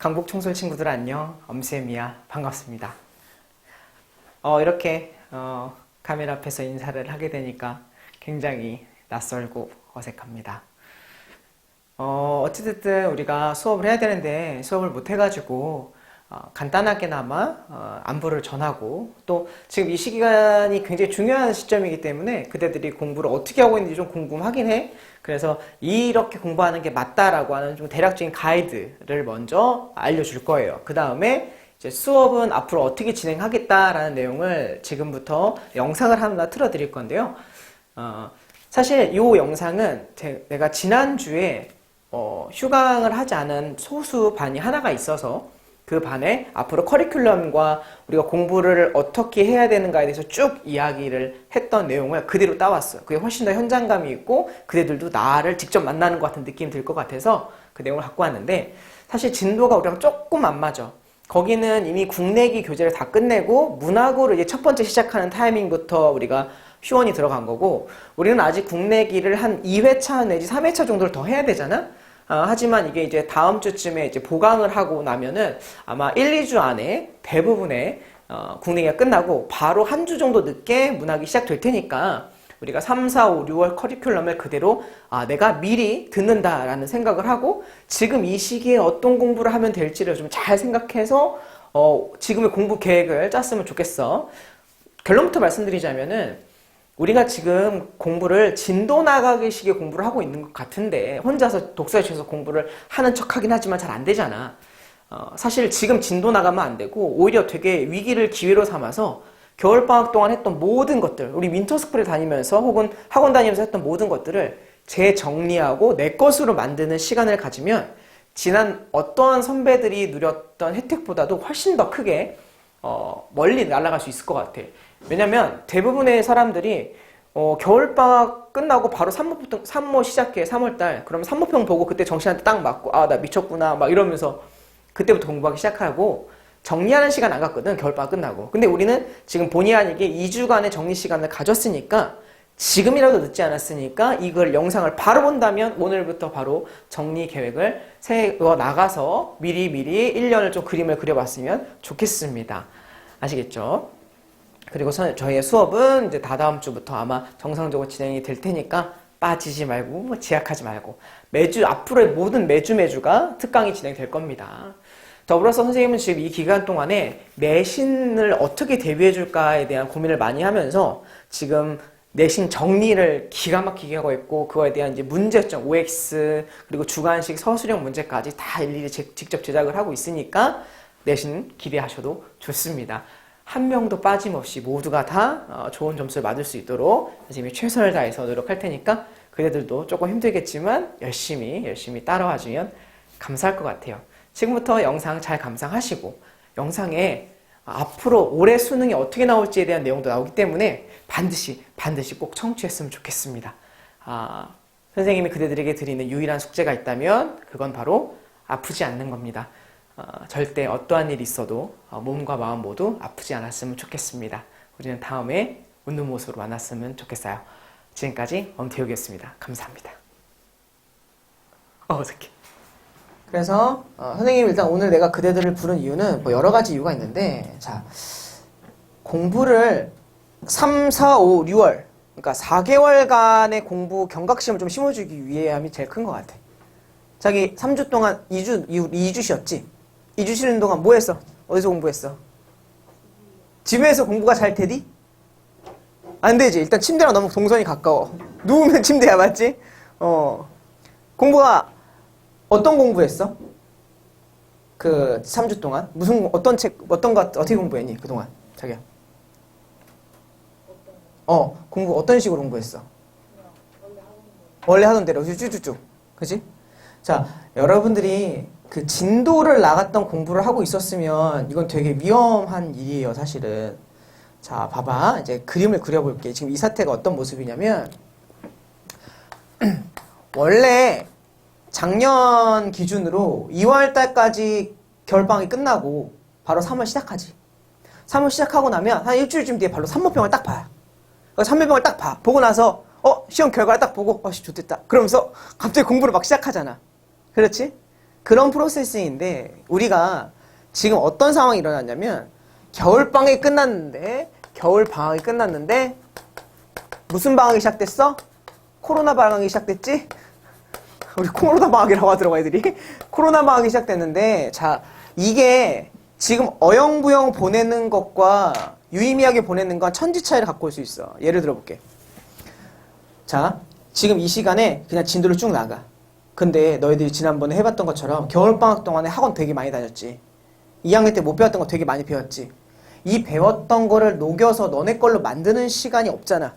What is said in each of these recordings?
강북 청솔 친구들 안녕. 엄쌤이야. 반갑습니다. 이렇게 카메라 앞에서 인사를 하게 되니까 굉장히 낯설고 어색합니다. 어찌됐든 우리가 수업을 해야 되는데 수업을 못 해가지고 간단하게나마 안부를 전하고, 또 지금 이 시간이 굉장히 중요한 시점이기 때문에 그대들이 공부를 어떻게 하고 있는지 좀 궁금하긴 해. 그래서 이렇게 공부하는 게 맞다라고 하는 좀 대략적인 가이드를 먼저 알려줄 거예요. 그 다음에 이제 수업은 앞으로 어떻게 진행하겠다라는 내용을 지금부터 영상을 하나 틀어드릴 건데요. 사실 이 영상은 내가 지난주에 휴강을 하지 않은 소수 반이 하나가 있어서 그 반에 앞으로 커리큘럼과 우리가 공부를 어떻게 해야 되는가에 대해서 쭉 이야기를 했던 내용을 그대로 따왔어요. 그게 훨씬 더 현장감이 있고 그대들도 나를 직접 만나는 것 같은 느낌이 들 것 같아서 그 내용을 갖고 왔는데, 사실 진도가 우리랑 조금 안 맞아. 거기는 이미 국내기 교재를 다 끝내고 문학으로 이제 첫 번째 시작하는 타이밍부터 우리가 휴원이 들어간 거고, 우리는 아직 국내기를 한 2회차 내지 3회차 정도를 더 해야 되잖아? 하지만 이게 이제 다음 주쯤에 이제 보강을 하고 나면은 아마 1, 2주 안에 대부분의 국내기가 끝나고 바로 한 주 정도 늦게 문학이 시작될 테니까 우리가 3, 4, 5, 6월 커리큘럼을 그대로 내가 미리 듣는다라는 생각을 하고 지금 이 시기에 어떤 공부를 하면 될지를 좀 잘 생각해서 지금의 공부 계획을 짰으면 좋겠어. 결론부터 말씀드리자면은 우리가 지금 공부를 진도 나가기 식의 공부를 하고 있는 것 같은데, 혼자서 독서에 취해서 공부를 하는 척 하긴 하지만 잘 안 되잖아. 사실 지금 진도 나가면 안 되고 오히려 되게 위기를 기회로 삼아서 겨울방학 동안 했던 모든 것들, 우리 윈터스쿨에 다니면서 혹은 학원 다니면서 했던 모든 것들을 재정리하고 내 것으로 만드는 시간을 가지면 지난 어떠한 선배들이 누렸던 혜택보다도 훨씬 더 크게 멀리 날아갈 수 있을 것 같아. 왜냐면 대부분의 사람들이 겨울방학 끝나고 바로 산모 시작해. 3월달. 그러면 산모평 보고 그때 정신한테 딱 맞고 나 미쳤구나 막 이러면서 그때부터 공부하기 시작하고, 정리하는 시간 안 갔거든, 겨울방학 끝나고. 근데 우리는 지금 본의 아니게 2주간의 정리 시간을 가졌으니까, 지금이라도 늦지 않았으니까 이걸 영상을 바로 본다면 오늘부터 바로 정리 계획을 세워 나가서 미리 1년을 좀 그림을 그려봤으면 좋겠습니다. 아시겠죠? 그리고 저희의 수업은 이제 다다음 주부터 아마 정상적으로 진행이 될 테니까 빠지지 말고 지약하지 말고 매주 앞으로의 모든 매주가 특강이 진행될 겁니다. 더불어서 선생님은 지금 이 기간 동안에 내신을 어떻게 대비해 줄까에 대한 고민을 많이 하면서 지금 내신 정리를 기가 막히게 하고 있고, 그거에 대한 이제 문제점, OX, 그리고 주관식 서술형 문제까지 다 일일이 직접 제작을 하고 있으니까 내신 기대하셔도 좋습니다. 한 명도 빠짐없이 모두가 다 좋은 점수를 받을 수 있도록 선생님이 최선을 다해서 노력할 테니까 그대들도 조금 힘들겠지만 열심히 따라와 주면 감사할 것 같아요. 지금부터 영상 잘 감상하시고, 영상에 앞으로 올해 수능이 어떻게 나올지에 대한 내용도 나오기 때문에 반드시 꼭 청취했으면 좋겠습니다. 선생님이 그대들에게 드리는 유일한 숙제가 있다면 그건 바로 아프지 않는 겁니다. 절대 어떠한 일이 있어도 몸과 마음 모두 아프지 않았으면 좋겠습니다. 우리는 다음에 웃는 모습으로 만났으면 좋겠어요. 지금까지 엄태욱이었습니다. 감사합니다. 어색해. 그래서 선생님, 일단 오늘 내가 그대들을 부른 이유는 뭐 여러 가지 이유가 있는데, 자, 공부를 3, 4, 5, 6월 그러니까 4개월간의 공부 경각심을 좀 심어주기 위함이 제일 큰 것 같아. 자기 3주 동안 2주 쉬었지? 2주 쉬는 동안 뭐 했어? 어디서 공부했어? 집에서 공부가 잘 되디? 안 되지. 일단 침대랑 너무 동선이 가까워. 누우면 침대야, 맞지? 공부가 어떤 공부했어? 그 3주 동안? 어떤 책, 어떻게 공부했니? 그동안? 자기야. 공부 어떤 식으로 공부했어? 원래 하던 대로 쭉쭉쭉. 그치? 자, 여러분들이 그 진도를 나갔던 공부를 하고 있었으면 이건 되게 위험한 일이에요, 사실은. 자, 봐봐. 이제 그림을 그려볼게. 지금 이 사태가 어떤 모습이냐면, 원래 작년 기준으로 2월 달까지 겨울방학이 끝나고 바로 3월 시작하지. 3월 시작하고 나면 한 일주일쯤 뒤에 바로 산모평을 딱 봐요. 3일병을 딱 봐. 보고 나서 시험 결과를 딱 보고 좋됐다. 그러면서 갑자기 공부를 막 시작하잖아. 그렇지? 그런 프로세스인데 우리가 지금 어떤 상황이 일어났냐면 겨울방학이 끝났는데 무슨 방학이 시작됐어? 코로나 방학이 시작됐지? 우리 코로나 방학이라고 하더라고 애들이. 코로나 방학이 시작됐는데 자 이게 지금 어영부영 보내는 것과 유의미하게 보내는 건 천지 차이를 갖고 올 수 있어. 예를 들어 볼게. 자 지금 이 시간에 그냥 진도를 쭉 나가. 근데 너희들이 지난번에 해봤던 것처럼 겨울방학 동안에 학원 되게 많이 다녔지. 2학년 때 못 배웠던 거 되게 많이 배웠지. 이 배웠던 거를 녹여서 너네 걸로 만드는 시간이 없잖아.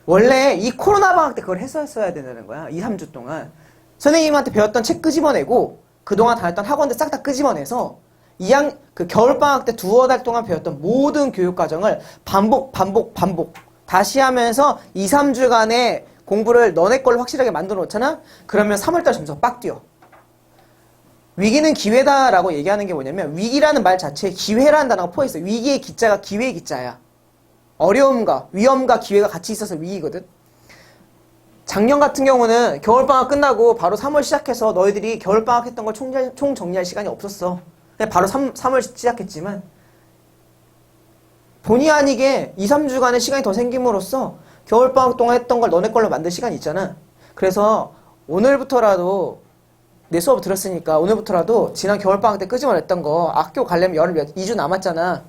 원래 이 코로나 방학 때 그걸 했었어야 된다는 거야. 2, 3주 동안. 선생님한테 배웠던 책 끄집어내고 그동안 다녔던 학원들 싹 다 끄집어내서 그 겨울방학 때 두어 달 동안 배웠던 모든 교육과정을 반복 다시 하면서 2, 3주간의 공부를 너네 걸로 확실하게 만들어 놓잖아? 그러면 3월달 점수가 빡 뛰어. 위기는 기회다라고 얘기하는 게 뭐냐면 위기라는 말 자체에 기회라는 단어가 포함있어. 위기의 기자가 기회의 기자야. 어려움과 위험과 기회가 같이 있어서 위기거든. 작년 같은 경우는 겨울방학 끝나고 바로 3월 시작해서 너희들이 겨울방학 했던 걸 총정리할 시간이 없었어. 그냥 바로 3월 시작했지만 본의 아니게 2, 3주간의 시간이 더 생김으로써 겨울방학 동안 했던 걸 너네 걸로 만들 시간이 있잖아. 그래서 오늘부터라도 내 수업 들었으니까 오늘부터라도 지난 겨울방학 때 끄집어냈던 거 학교 가려면 2주 남았잖아.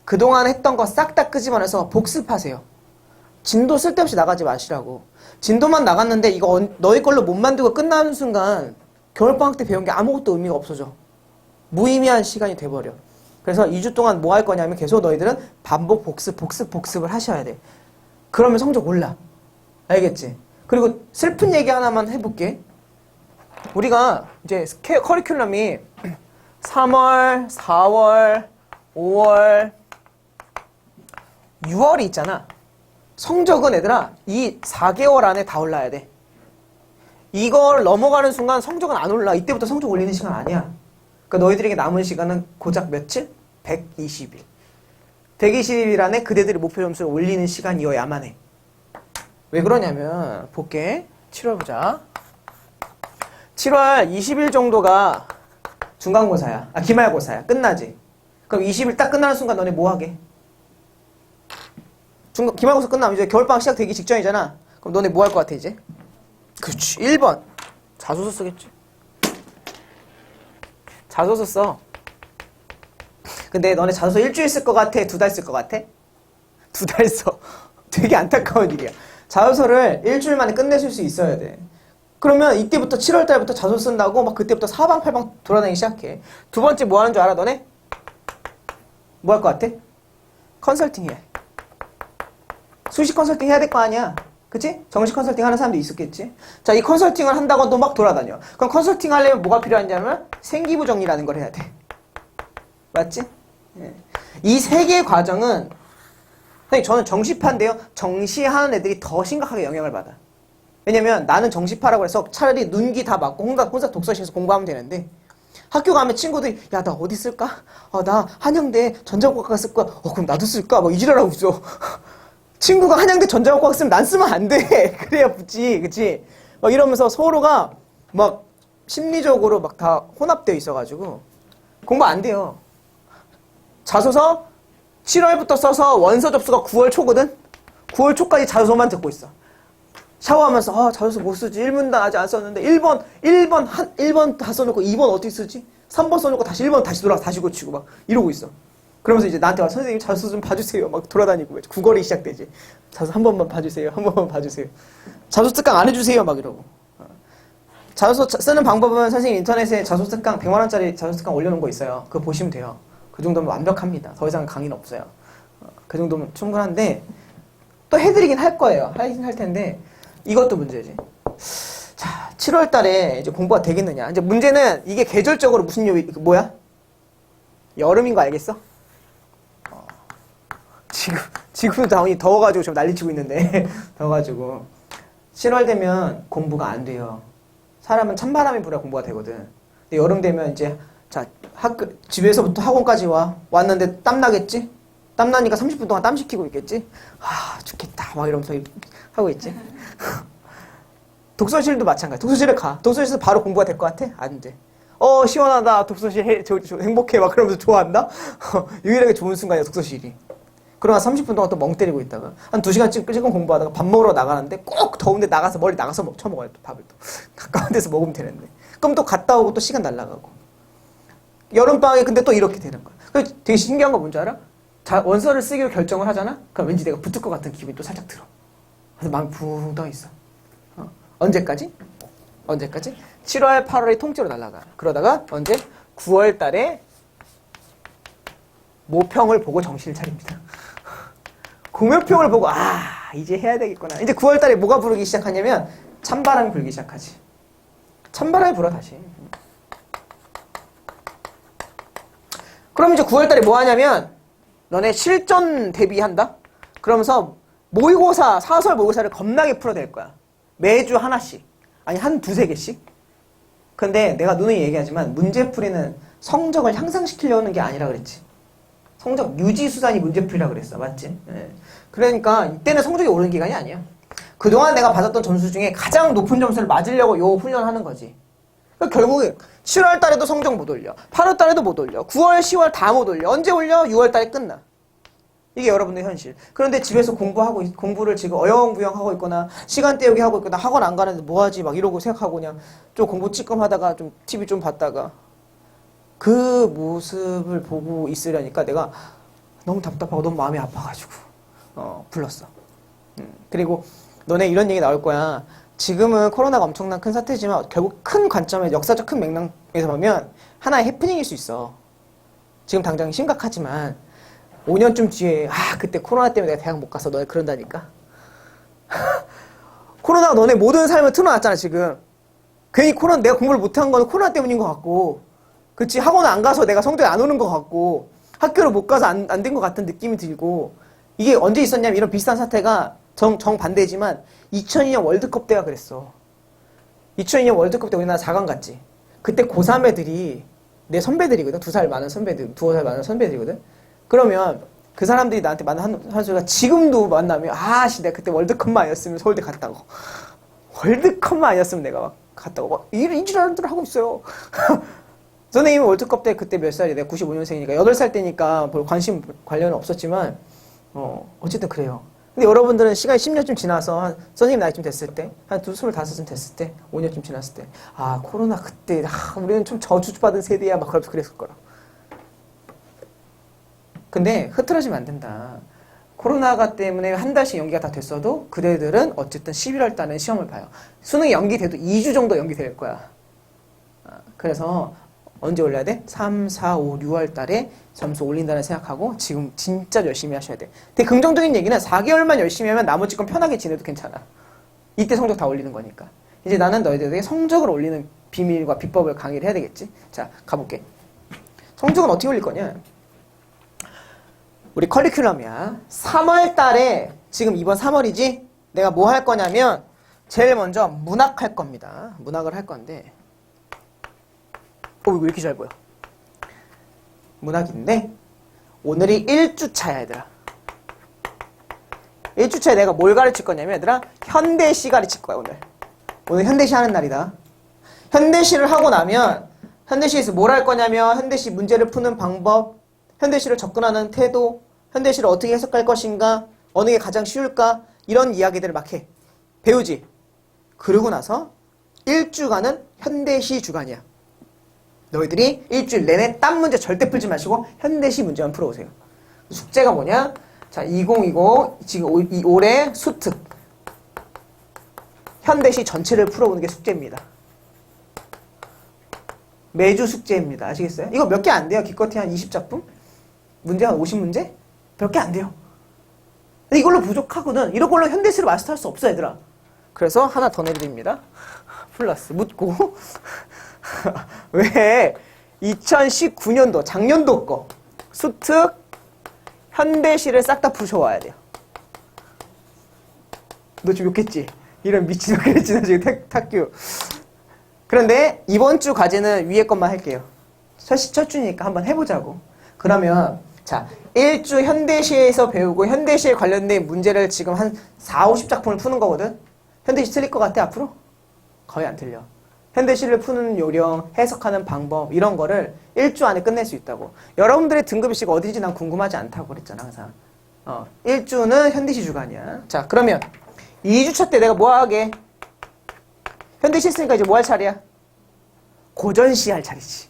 그동안 했던 거 싹 다 끄집어내서 복습하세요. 진도 쓸데없이 나가지 마시라고. 진도만 나갔는데 이거 너희 걸로 못 만들고 끝나는 순간 겨울방학 때 배운 게 아무것도 의미가 없어져. 무의미한 시간이 돼버려. 그래서 2주 동안 뭐 할 거냐면 계속 너희들은 반복 복습을 하셔야 돼. 그러면 성적 올라. 알겠지? 그리고 슬픈 얘기 하나만 해볼게. 우리가 이제 커리큘럼이 3월, 4월, 5월, 6월이 있잖아. 성적은 얘들아 이 4개월 안에 다 올라야 돼. 이걸 넘어가는 순간 성적은 안 올라. 이때부터 성적 올리는 시간 아니야. 그러니까 너희들에게 남은 시간은 고작 며칠? 120일. 120일 안에 그대들의 목표 점수를 올리는 시간이어야만 해. 왜 그러냐면 볼게. 7월 보자. 7월 20일 정도가 중간고사야. 기말고사야. 끝나지. 그럼 20일 딱 끝나는 순간 너네 뭐 하게? 기말고사 끝나면 이제 겨울방학 시작되기 직전이잖아. 그럼 너네 뭐 할 것 같아 이제? 그렇지. 1번. 자소서 쓰겠지. 자소서 써. 근데 너네 자소서 일주일 쓸 것 같아? 2달 쓸 것 같아? 2달 써. 되게 안타까운 일이야. 자소서를 일주일 만에 끝내실 수 있어야 돼. 그러면 이때부터 7월 달부터 자소서 쓴다고 막 그때부터 사방팔방 돌아다니기 시작해. 두 번째 뭐 하는 줄 알아 너네? 뭐 할 것 같아? 컨설팅 해. 수시 컨설팅 해야 될 거 아니야. 그치? 정식 컨설팅 하는 사람도 있었겠지? 자, 이 컨설팅을 한다고 또 막 돌아다녀. 그럼 컨설팅 하려면 뭐가 필요하냐면 생기부 정리라는 걸 해야 돼. 맞지? 예. 이 세 개의 과정은 선생님 저는 정시파인데요. 정시하는 애들이 더 심각하게 영향을 받아. 왜냐면 나는 정시파라고 해서 차라리 눈기 다 맞고 혼자 독서실에서 공부하면 되는데 학교 가면 친구들이 야 나 어디 쓸까? 나 한양대 전자공학과 쓸 거야. 그럼 나도 쓸까? 막 이지랄하고 있어. 친구가 한양대 전자공학과 쓰면 난 쓰면 안 돼. 그래야 붙지. 그치? 막 이러면서 서로가 막 심리적으로 막 다 혼합되어 있어가지고 공부 안 돼요. 자소서 7월부터 써서 원서 접수가 9월 초거든? 9월 초까지 자소서만 듣고 있어. 샤워하면서 자소서 못 쓰지. 1문단 아직 안 썼는데 1번 다 써놓고 2번 어떻게 쓰지? 3번 써놓고 다시 1번 다시 돌아가 다시 고치고 막 이러고 있어. 그러면서 이제 나한테 와 선생님 자소서 좀 봐주세요. 막 돌아다니고 구걸이 시작되지. 자소서 한 번만 봐주세요. 한 번만 봐주세요. 자소서 특강 안 해주세요. 막 이러고. 자소서 쓰는 방법은 선생님 인터넷에 자소서 특강 100만원짜리 자소서 특강 올려놓은 거 있어요. 그거 보시면 돼요. 그 정도면 완벽합니다. 더 이상 강의는 없어요. 그 정도면 충분한데 또 해드리긴 할 거예요. 하긴 할 텐데 이것도 문제지. 자, 7월 달에 이제 공부가 되겠느냐. 이제 문제는 이게 계절적으로 무슨 요일, 뭐야? 여름인 거 알겠어? 지금도 당연히 더워가지고 지금 난리치고 있는데, 더워가지고. 7월 되면 공부가 안 돼요. 사람은 찬바람이 불어야 공부가 되거든. 근데 여름 되면 이제, 자, 집에서부터 학원까지 왔는데 땀나겠지? 땀나니까 30분 동안 땀 식히고 있겠지? 죽겠다. 막 이러면서 하고 있지. 독서실도 마찬가지. 독서실에 가. 독서실에서 바로 공부가 될 것 같아? 안 돼. 시원하다. 독서실 행복해. 막 그러면서 좋아한다? 유일하게 좋은 순간이야, 독서실이. 그러나 30분 동안 또 멍 때리고 있다가 한 2시간 찔끔 공부하다가 밥 먹으러 나가는데 꼭 더운데 나가서 머리 나가서 쳐먹어요. 또 밥을 또. 가까운 데서 먹으면 되는데. 그럼 또 갔다 오고 또 시간 날라가고. 여름방학에 근데 또 이렇게 되는 거야. 그래서 되게 신기한 거 뭔지 알아? 원서를 쓰기로 결정을 하잖아? 그럼 왠지 내가 붙을 것 같은 기분이 또 살짝 들어. 그래서 마음이 붕 떠 있어. 언제까지? 7월, 8월이 통째로 날아가. 그러다가 언제? 9월 달에 모평을 보고 정신을 차립니다. 공묘평을 보고 이제 해야 되겠구나. 이제 9월 달에 뭐가 부르기 시작하냐면 찬바람이 불기 시작하지. 찬바람이 불어 다시. 그럼 이제 9월 달에 뭐 하냐면 너네 실전 대비한다? 그러면서 모의고사, 사설 모의고사를 겁나게 풀어댈 거야. 매주 하나씩. 아니 한 두세 개씩. 근데 내가 누누이 얘기하지만 문제풀이는 성적을 향상시키려는 게 아니라 그랬지. 성적 유지수단이 문제풀이라 그랬어. 맞지? 예. 그러니까 이때는 성적이 오르는 기간이 아니야. 그동안 내가 받았던 점수 중에 가장 높은 점수를 맞으려고 요 훈련하는 거지. 그러니까 결국에 7월 달에도 성적 못 올려. 8월 달에도 못 올려. 9월, 10월 다 못 올려. 언제 올려? 6월 달에 끝나. 이게 여러분의 현실. 그런데 집에서 공부를 지금 어영부영 하고 있거나 시간 때우기 하고 있거나 학원 안 가는데 뭐 하지? 막 이러고 생각하고 그냥 좀 공부 찌끔 하다가 좀 TV 좀 봤다가 그 모습을 보고 있으려니까 내가 너무 답답하고 너무 마음이 아파가지고 불렀어. 그리고 너네 이런 얘기 나올 거야. 지금은 코로나가 엄청난 큰 사태지만 결국 큰 관점에 역사적 큰 맥락에서 보면 하나의 해프닝일 수 있어. 지금 당장 심각하지만 5년쯤 뒤에 그때 코로나 때문에 내가 대학 못 가서 너네 그런다니까. 코로나가 너네 모든 삶을 틀어놨잖아 지금. 괜히 내가 공부를 못한 건 코로나 때문인 것 같고, 그치, 학원 안 가서 내가 성적이 안 오는 것 같고, 학교를 못 가서 안 된 것 같은 느낌이 들고. 이게 언제 있었냐면 이런 비슷한 사태가 정반대지만 2002년 월드컵 때가 그랬어. 2002년 월드컵 때 우리나라 4강 갔지. 그때 고3 애들이 내 선배들이거든. 2살 많은 선배들이거든. 그러면 그 사람들이 나한테 한 소리가 지금도 만나면 내가 그때 월드컵만 아니었으면 서울대 갔다고. 월드컵만 아니었으면 내가 막 갔다고. 막 이런 지랄들 하고 있어요. 선생님은 월드컵 때 그때 몇 살이야? 내가 95년생이니까 8살 때니까 별 관련은 없었지만 어쨌든 그래요. 근데 여러분들은 시간이 10년쯤 지나서 선생님 나이쯤 됐을 때, 한 25쯤 됐을 때, 5년쯤 지났을 때, 코로나 그때 우리는 좀 저주받은 세대야 막 그랬을 거라. 근데 흐트러지면 안 된다. 코로나가 때문에 한 달씩 연기가 다 됐어도 그대들은 어쨌든 11월 달에 시험을 봐요. 수능이 연기돼도 2주 정도 연기될 거야. 그래서 언제 올려야 돼? 3, 4, 5, 6월 달에 점수 올린다는 생각하고 지금 진짜 열심히 하셔야 돼. 되게 긍정적인 얘기는 4개월만 열심히 하면 나머지 건 편하게 지내도 괜찮아. 이때 성적 다 올리는 거니까. 이제 나는 너희들에게 성적을 올리는 비밀과 비법을 강의를 해야 되겠지? 자, 가볼게. 성적은 어떻게 올릴 거냐? 우리 커리큘럼이야. 3월 달에, 지금 이번 3월이지? 내가 뭐 할 거냐면, 제일 먼저 문학 할 겁니다. 문학을 할 건데, 이거 왜 이렇게 잘 보여? 문학인데, 오늘이 1주차야, 얘들아. 1주차에 내가 뭘 가르칠 거냐면, 얘들아, 현대시 가르칠 거야, 오늘. 오늘 현대시 하는 날이다. 현대시를 하고 나면, 현대시에서 뭘 할 거냐면, 현대시 문제를 푸는 방법, 현대시를 접근하는 태도, 현대시를 어떻게 해석할 것인가, 어느 게 가장 쉬울까, 이런 이야기들을 막 해. 배우지? 그러고 나서 1주간은 현대시 주간이야. 너희들이 일주일 내내 딴 문제 절대 풀지 마시고 현대시 문제만 풀어오세요. 숙제가 뭐냐? 자, 2020 지금 올해 수특 현대시 전체를 풀어오는 게 숙제입니다. 매주 숙제입니다. 아시겠어요? 이거 몇 개 안 돼요. 기껏해 한 20작품? 문제 한 50문제? 몇 개 안 돼요. 근데 이걸로 부족하거든. 이런 걸로 현대시를 마스터할 수 없어, 얘들아. 그래서 하나 더 내드립니다. 플러스 묻고 왜 2019년도 작년도 거 수특 현대시를 싹 다 푸셔와야 돼요. 너 지금 욕했지? 이런 미친 그랬지 나 지금 탁규. 그런데 이번 주 과제는 위에 것만 할게요. 첫 주니까 한번 해보자고. 그러면 자, 1주 현대시에서 배우고 현대시에 관련된 문제를 지금 한 4, 50작품을 푸는 거거든. 현대시 틀릴 것 같아 앞으로? 거의 안 틀려. 현대시를 푸는 요령, 해석하는 방법 이런 거를 1주 안에 끝낼 수 있다고. 여러분들의 등급이시가 어딘지 난 궁금하지 않다고 그랬잖아 항상. 1주는 현대시 주간이야. 자 그러면 2주차 때 내가 뭐 하게? 현대시 했으니까 이제 뭐 할 차례야? 고전시 할 차례지.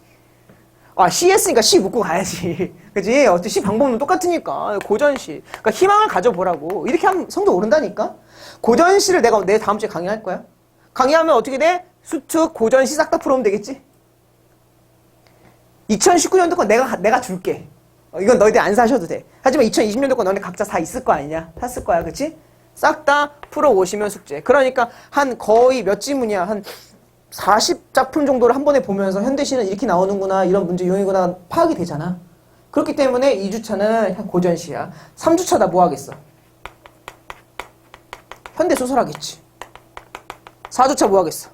시 했으니까 시 묻고 가야지. 그치? 어차피 시 방법은 똑같으니까. 고전시. 그러니까 희망을 가져보라고. 이렇게 하면 성적 오른다니까? 고전시를 내가 내 다음 주에 강의할 거야. 강의하면 어떻게 돼? 수특, 고전시 싹 다 풀어오면 되겠지? 2019년도 건 내가 줄게. 이건 너희들 안 사셔도 돼. 하지만 2020년도 건 너네 각자 다 있을 거 아니냐? 샀을 거야. 그치? 싹 다 풀어오시면 숙제. 그러니까 한 거의 몇 지문이야? 한 40작품 정도를 한 번에 보면서 현대시는 이렇게 나오는구나, 이런 문제 유형이구나 파악이 되잖아. 그렇기 때문에 2주차는 고전시야. 3주차다 뭐 하겠어? 현대소설 하겠지. 4주차 뭐 하겠어?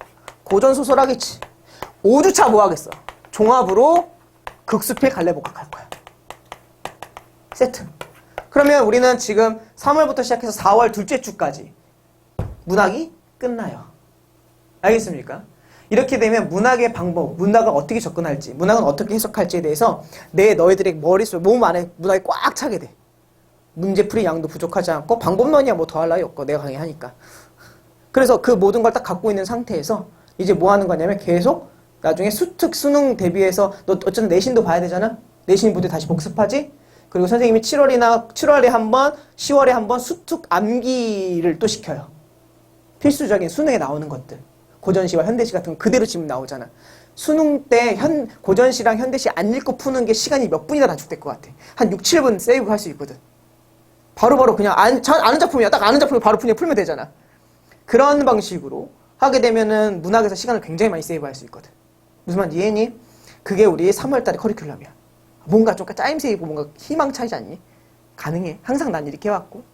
고전소설 하겠지. 5주차 뭐 하겠어? 종합으로 극수필 갈래복학 할 거야. 세트. 그러면 우리는 지금 3월부터 시작해서 4월 둘째 주까지 문학이 끝나요. 알겠습니까? 이렇게 되면 문학의 방법, 문학을 어떻게 접근할지, 문학은 어떻게 해석할지에 대해서 너희들의 머릿속, 몸 안에 문학이 꽉 차게 돼. 문제풀이 양도 부족하지 않고 방법론이야 뭐 더 할 나위 없고 내가 강의하니까. 그래서 그 모든 걸 딱 갖고 있는 상태에서 이제 뭐 하는 거냐면 계속 나중에 수특, 수능 대비해서 너 어쨌든 내신도 봐야 되잖아? 내신 볼 때 다시 복습하지? 그리고 선생님이 7월에 한 번, 10월에 한 번 수특 암기를 또 시켜요. 필수적인 수능에 나오는 것들. 고전시와 현대시 같은 거 그대로 지금 나오잖아. 수능 때 고전시랑 현대시 안 읽고 푸는 게 시간이 몇 분이나 단축될 것 같아. 한 6, 7분 세이브 할 수 있거든. 바로바로 그냥 아는 작품이야. 딱 아는 작품을 바로 그냥 풀면 되잖아. 그런 방식으로 하게 되면은 문학에서 시간을 굉장히 많이 세이브 할 수 있거든. 무슨 말인지 이해니? 그게 우리 3월달의 커리큘럼이야. 뭔가 좀 짜임새 있고 뭔가 희망차지 않니? 가능해. 항상 난 이렇게 해왔고.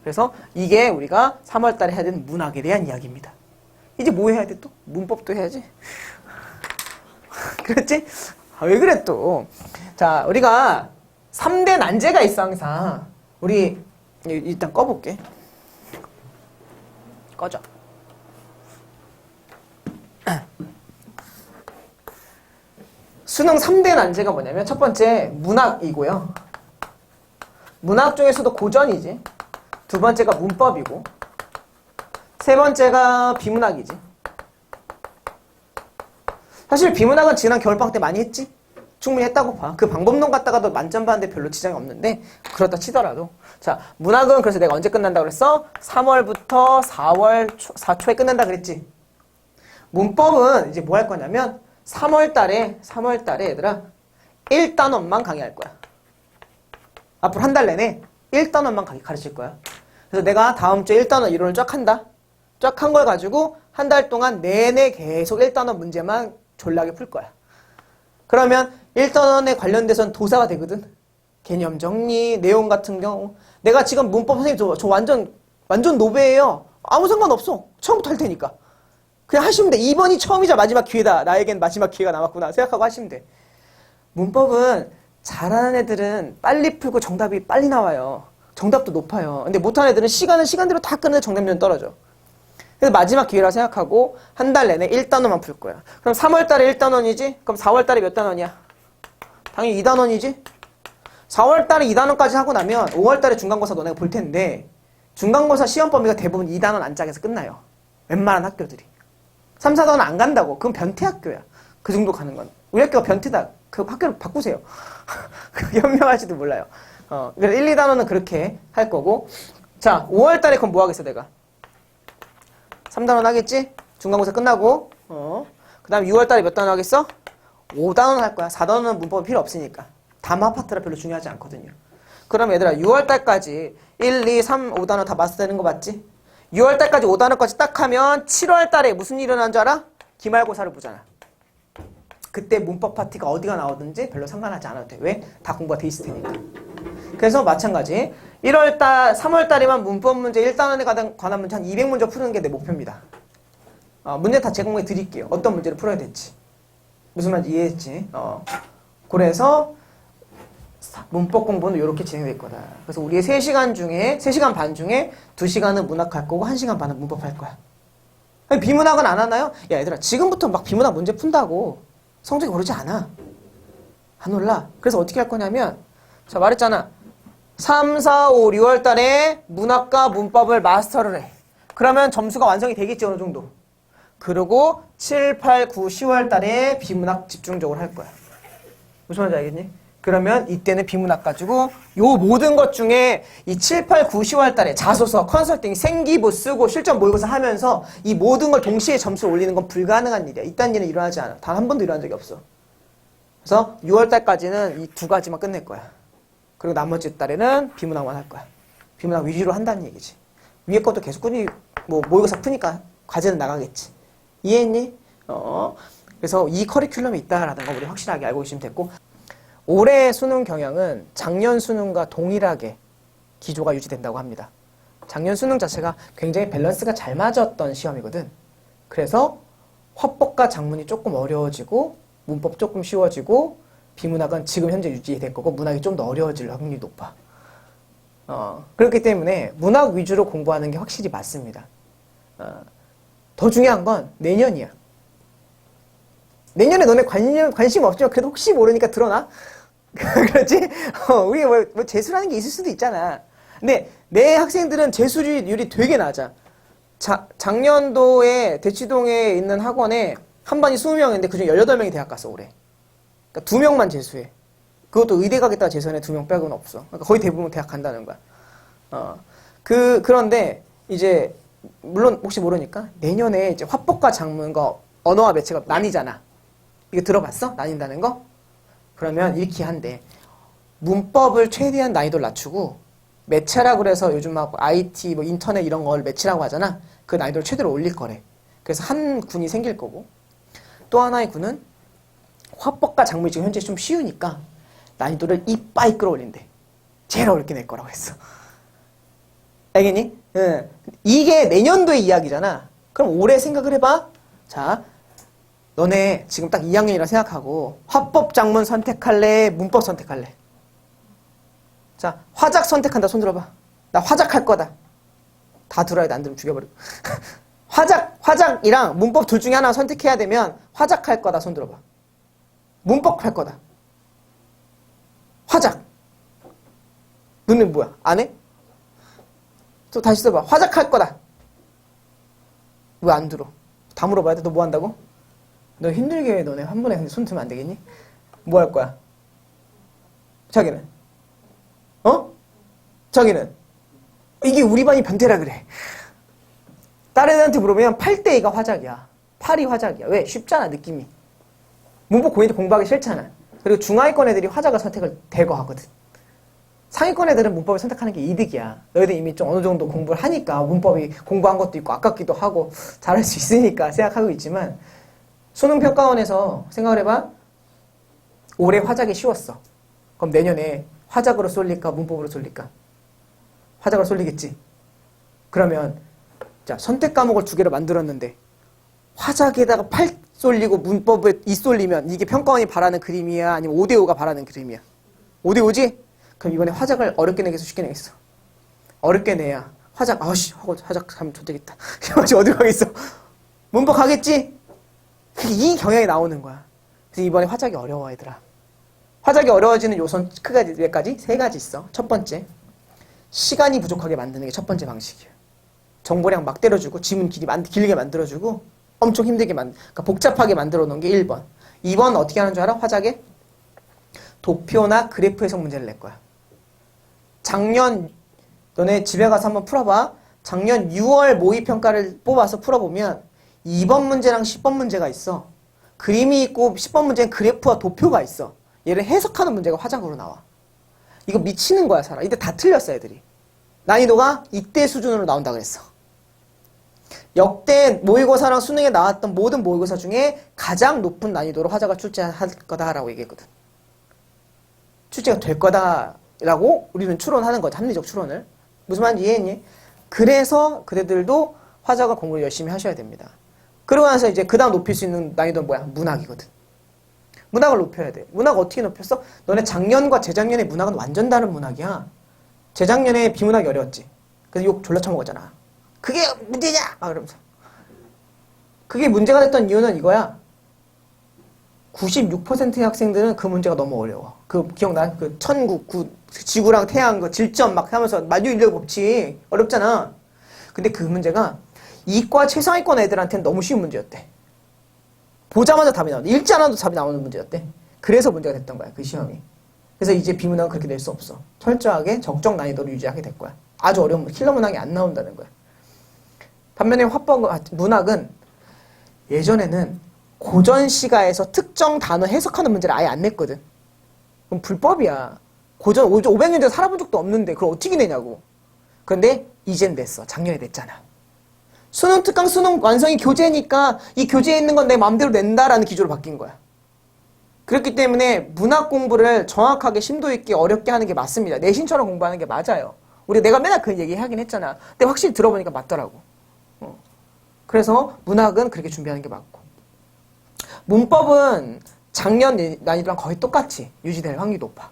그래서 이게 우리가 3월달에 해야 되는 문학에 대한 이야기입니다. 이제 뭐 해야 돼 또? 문법도 해야지. 그렇지? 왜 그래 또? 자, 우리가 3대 난제가 있어 항상. 우리 일단 꺼볼게. 꺼져. 수능 3대 난제가 뭐냐면 첫 번째 문학이고요. 문학 중에서도 고전이지. 두 번째가 문법이고 세 번째가 비문학이지. 사실 비문학은 지난 겨울방학 때 많이 했지. 충분히 했다고 봐. 그 방법론 갖다가도 만점 받는데 별로 지장이 없는데 그렇다 치더라도 자 문학은 그래서 내가 언제 끝난다고 그랬어? 3월부터 4월 4초에 끝낸다 그랬지. 문법은 이제 뭐 할 거냐면 3월달에 얘들아 1단원만 강의할 거야. 앞으로 한 달 내내 1단원만 가르칠 거야. 그래서 내가 다음 주에 1단원 이론을 쫙 한다. 쫙 한 걸 가지고 한 달 동안 내내 계속 1단원 문제만 졸라게 풀 거야. 그러면 1단원에 관련돼서는 도사가 되거든. 개념 정리, 내용 같은 경우. 내가 지금 문법 선생님 저 완전 노베예요. 아무 상관없어. 처음부터 할 테니까. 그냥 하시면 돼. 이번이 처음이자 마지막 기회다. 나에겐 마지막 기회가 남았구나 생각하고 하시면 돼. 문법은 잘하는 애들은 빨리 풀고 정답이 빨리 나와요. 정답도 높아요. 근데 못하는 애들은 시간은 시간대로 다 끄는데 정답률은 떨어져. 그래서 마지막 기회라 생각하고 한 달 내내 1단원만 풀 거야. 그럼 3월달에 1단원이지? 그럼 4월달에 몇 단원이야? 당연히 2단원이지? 4월달에 2단원까지 하고 나면 5월달에 중간고사 너네가 볼 텐데 중간고사 시험 범위가 대부분 2단원 안짝에서 끝나요. 웬만한 학교들이. 3, 4단원 안 간다고. 그건 변태학교야. 그 정도 가는 건. 우리 학교가 변태다. 그 학교를 바꾸세요. 현명할지도 몰라요. 그래서 1, 2단원은 그렇게 할 거고. 자, 5월달에 그럼 뭐 하겠어 내가? 3단원 하겠지? 중간고사 끝나고. 그 다음에 6월달에 몇 단원 하겠어? 5단원 할 거야. 4단원은 문법은 필요 없으니까. 담화 파트라 별로 중요하지 않거든요. 그럼 얘들아 6월달까지 1, 2, 3, 5단원 다 마스터되는 거 맞지? 6월달까지 5단원까지 딱 하면 7월달에 무슨 일이 일어나는 줄 알아? 기말고사를 보잖아. 그때 문법 파트가 어디가 나오든지 별로 상관하지 않아도 돼. 왜? 다 공부가 돼 있을 테니까. 그래서 마찬가지 1월달, 3월달에만 문법 문제 1단원에 관한 문제 한 200문제 푸는 게 내 목표입니다. 문제 다 제공해 드릴게요. 어떤 문제를 풀어야 될지. 무슨 말인지 이해했지? 그래서 문법 공부는 이렇게 진행될 거다. 그래서 우리의 3시간 반 중에 2시간은 문학 할 거고 1시간 반은 문법 할 거야. 아니, 비문학은 안 하나요? 야, 얘들아, 지금부터 막 비문학 문제 푼다고 성적이 오르지 않아. 안 올라. 그래서 어떻게 할 거냐면, 자, 말했잖아. 3, 4, 5, 6월 달에 문학과 문법을 마스터를 해. 그러면 점수가 완성이 되겠지, 어느 정도. 그리고 7, 8, 9, 10월 달에 비문학 집중적으로 할 거야. 무슨 말인지 알겠니? 그러면 이때는 비문학 가지고 요 모든 것 중에 이 7, 8, 9, 10월 달에 자소서, 컨설팅, 생기부 쓰고 실전 모의고사 하면서 이 모든 걸 동시에 점수 올리는 건 불가능한 일이야. 이딴 일은 일어나지 않아. 단 한 번도 일어난 적이 없어. 그래서 6월 달까지는 이 두 가지만 끝낼 거야. 그리고 나머지 달에는 비문학만 할 거야. 비문학 위주로 한다는 얘기지. 위에 것도 계속 꾸준히 뭐 모의고사 푸니까 과제는 나가겠지. 이해했니? 그래서 이 커리큘럼이 있다라는 거 우리 확실하게 알고 계시면 됐고, 올해 수능 경향은 작년 수능과 동일하게 기조가 유지된다고 합니다. 작년 수능 자체가 굉장히 밸런스가 잘 맞았던 시험이거든. 그래서 화법과 작문이 조금 어려워지고 문법 조금 쉬워지고 비문학은 지금 현재 유지될 거고 문학이 좀 더 어려워질 확률이 높아. 그렇기 때문에 문학 위주로 공부하는 게 확실히 맞습니다. 더 중요한 건 내년이야. 내년에 너네 관심 없지만 그래도 혹시 모르니까 들어놔. 그렇지? 우리 뭐 재수라는 게 있을 수도 있잖아. 근데 내 학생들은 재수율이 되게 낮아. 작년도에 대치동에 있는 학원에 한 반이 20명인데 그중 18명이 대학 갔어, 올해. 그러니까 2명만 재수해. 그것도 의대 가겠다 재수하는 2명 빼고는 없어. 그러니까 거의 대부분 대학 간다는 거야. 그런데 이제 물론 혹시 모르니까 내년에 이제 화법과 작문과 언어와 매체가 나뉘잖아. 이거 들어봤어? 나뉜다는 거? 그러면 이렇게 한대. 문법을 최대한 난이도를 낮추고 매체라고 그래서 요즘 막 IT, 뭐 인터넷 이런 걸 매체라고 하잖아. 그 난이도를 최대로 올릴 거래. 그래서 한 군이 생길 거고 또 하나의 군은 화법과 작문이 지금 현재 좀 쉬우니까 난이도를 이빠이 끌어올린대. 제일 어렵게 낼 거라고 했어. 알겠니? 응. 이게 내년도의 이야기잖아. 그럼 올해 생각을 해봐. 자, 너네 지금 딱 2학년이라 생각하고 화법 작문 선택할래? 문법 선택할래? 자, 화작 선택한다. 손 들어봐. 나 화작할 거다. 다 들어야 돼. 안 들으면 죽여버려. 화작이랑 문법 둘 중에 하나 선택해야 되면 화작할 거다. 손 들어봐. 문법 할 거다. 화작. 너네 뭐야? 안 해? 또 다시 써봐. 화작할 거다. 왜 안 들어? 다 물어봐야 돼. 너 뭐 한다고? 너 힘들게 해. 너네 한 번에 근데 손 들면 안 되겠니? 뭐 할 거야? 자기는? 자기는? 이게 우리 반이 변태라 그래. 다른 애한테 물어보면 8대2가 화작이야. 8이 화작이야. 왜? 쉽잖아, 느낌이. 문법 고인들 공부하기 싫잖아. 그리고 중하위권 애들이 화작을 선택을 대거 하거든. 상위권 애들은 문법을 선택하는 게 이득이야. 너희들 이미 좀 어느 정도 공부를 하니까 문법이 공부한 것도 있고 아깝기도 하고 잘할 수 있으니까 생각하고 있지만 수능평가원에서 생각을 해봐. 올해 화작이 쉬웠어. 그럼 내년에 화작으로 쏠릴까 문법으로 쏠릴까? 화작으로 쏠리겠지. 그러면 자, 선택 과목을 2개로 만들었는데 화작에다가 8 쏠리고 문법에 2 쏠리면 이게 평가원이 바라는 그림이야? 아니면 5대5가 바라는 그림이야? 5대5지? 그럼 이번에 화작을 어렵게 내겠어? 쉽게 내겠어? 어렵게 내야 화작, 아우씨 하고 화작 하면 좋되겠다. 어디 가겠어? 문법 가겠지? 이 경향이 나오는 거야. 그래서 이번에 화작이 어려워, 얘들아. 화작이 어려워지는 요소는 크게 몇 가지? 3가지 있어. 첫 번째, 시간이 부족하게 만드는 게 첫 번째 방식이에요. 정보량 막 때려주고 지문 길게 만들어주고 엄청 힘들게 그러니까 복잡하게 만들어 놓은 게 1번. 2번 어떻게 하는 줄 알아? 화작에? 도표나 그래프 해석 문제를 낼 거야. 작년 너네 집에 가서 한번 풀어봐. 작년 6월 모의평가를 뽑아서 풀어보면 2번 문제랑 10번 문제가 있어. 그림이 있고 10번 문제는 그래프와 도표가 있어. 얘를 해석하는 문제가 화작으로 나와. 이거 미치는 거야, 사람. 이때 다 틀렸어, 애들이. 난이도가 이때 수준으로 나온다 그랬어. 역대 모의고사랑 수능에 나왔던 모든 모의고사 중에 가장 높은 난이도로 화작을 출제할 거다라고 얘기했거든. 출제가 될 거다라고 우리는 추론하는 거지. 합리적 추론을. 무슨 말인지 이해했니? 그래서 그대들도 화작을 공부를 열심히 하셔야 됩니다. 그러고 나서 이제 그 다음 높일 수 있는 난이도는 뭐야? 문학이거든. 문학을 높여야 돼. 문학 어떻게 높였어? 너네 작년과 재작년의 문학은 완전 다른 문학이야. 재작년에 비문학이 어려웠지. 그래서 욕 졸라 처먹었잖아. 그게 문제냐? 막 그러면서. 그게 문제가 됐던 이유는 이거야. 96%의 학생들은 그 문제가 너무 어려워. 그 기억나? 그 천국, 지구랑 태양, 그 질점 막 하면서 만유인력 법칙 어렵잖아. 근데 그 문제가 이과 최상위권 애들한테는 너무 쉬운 문제였대. 보자마자 답이 나오는데 읽지 않아도 답이 나오는 문제였대. 그래서 문제가 됐던 거야, 그 시험이. 그래서 이제 비문학은 그렇게 낼 수 없어. 철저하게 적정 난이도를 유지하게 될 거야. 아주 어려운 킬러 문항이 안 나온다는 거야. 반면에 문학은 예전에는 고전 시가에서 특정 단어 해석하는 문제를 아예 안 냈거든. 그럼 불법이야. 고전 500년 전에 살아본 적도 없는데 그걸 어떻게 내냐고. 그런데 이젠 냈어. 작년에 냈잖아. 수능 특강 수능 완성이 교재니까 이 교재에 있는 건 내 마음대로 낸다라는 기조로 바뀐 거야. 그렇기 때문에 문학 공부를 정확하게 심도 있게 어렵게 하는 게 맞습니다. 내신처럼 공부하는 게 맞아요. 내가 맨날 그 얘기 하긴 했잖아. 근데 확실히 들어보니까 맞더라고. 그래서 문학은 그렇게 준비하는 게 맞고. 문법은 작년 난이도랑 거의 똑같이 유지될 확률이 높아.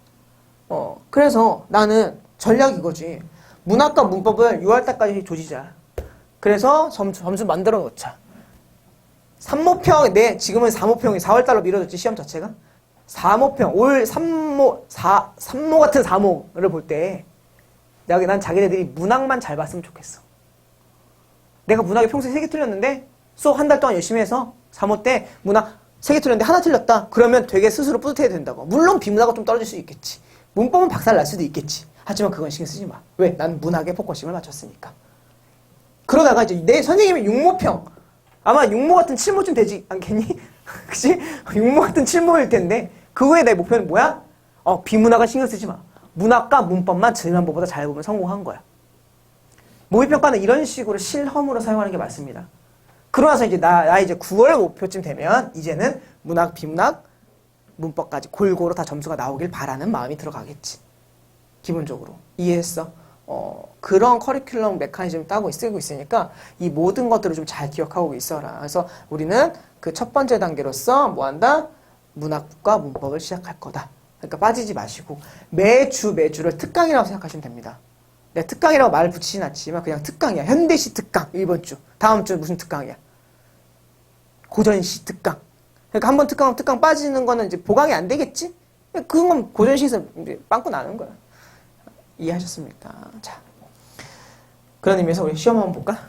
그래서 나는 전략 이거지. 문학과 문법을 6월달까지 조지자. 그래서 점수 만들어 놓자. 삼모평, 지금은 4모평이 4월달로 미뤄졌지, 시험 자체가. 4모평, 올 3모 같은 4모를 볼 때, 난 자기네들이 문학만 잘 봤으면 좋겠어. 내가 문학에 평소에 3개 틀렸는데, 수업 한 달 동안 열심히 해서 3모 때 문학 3개 틀렸는데 하나 틀렸다. 그러면 되게 스스로 뿌듯해야 된다고. 물론 비문학은 좀 떨어질 수 있겠지. 문법은 박살 날 수도 있겠지. 하지만 그건 신경 쓰지 마. 왜? 난 문학에 포커싱을 맞췄으니까. 그러다가 이제 내 선생님이 6모평. 아마 6모 같은 7모쯤 되지 않겠니? 그치? 6모 같은 7모일 텐데, 그 후에 내 목표는 뭐야? 비문학은 신경 쓰지 마. 문학과 문법만 지난번보다 잘 보면 성공한 거야. 모의평가는 이런 식으로 실험으로 사용하는 게 맞습니다. 그러고 나서 이제 나 이제 9월 목표쯤 되면 이제는 문학, 비문학, 문법까지 골고루 다 점수가 나오길 바라는 마음이 들어가겠지. 기본적으로. 이해했어? 그런 커리큘럼 메커니즘을 쓰고 있으니까 이 모든 것들을 좀 잘 기억하고 있어라. 그래서 우리는 그 첫 번째 단계로서 뭐 한다? 문학과 문법을 시작할 거다. 그러니까 빠지지 마시고 매주를 특강이라고 생각하시면 됩니다. 내가 특강이라고 말 붙이진 않지만 그냥 특강이야. 현대시 특강 1번 주. 다음 주 무슨 특강이야? 고전시 특강. 그러니까 한 번 특강 빠지는 거는 이제 보강이 안 되겠지? 그건 고전시에서 이제 빵꾸 나는 거야. 이해하셨습니까? 자, 그런 의미에서 우리 시험 한번 볼까?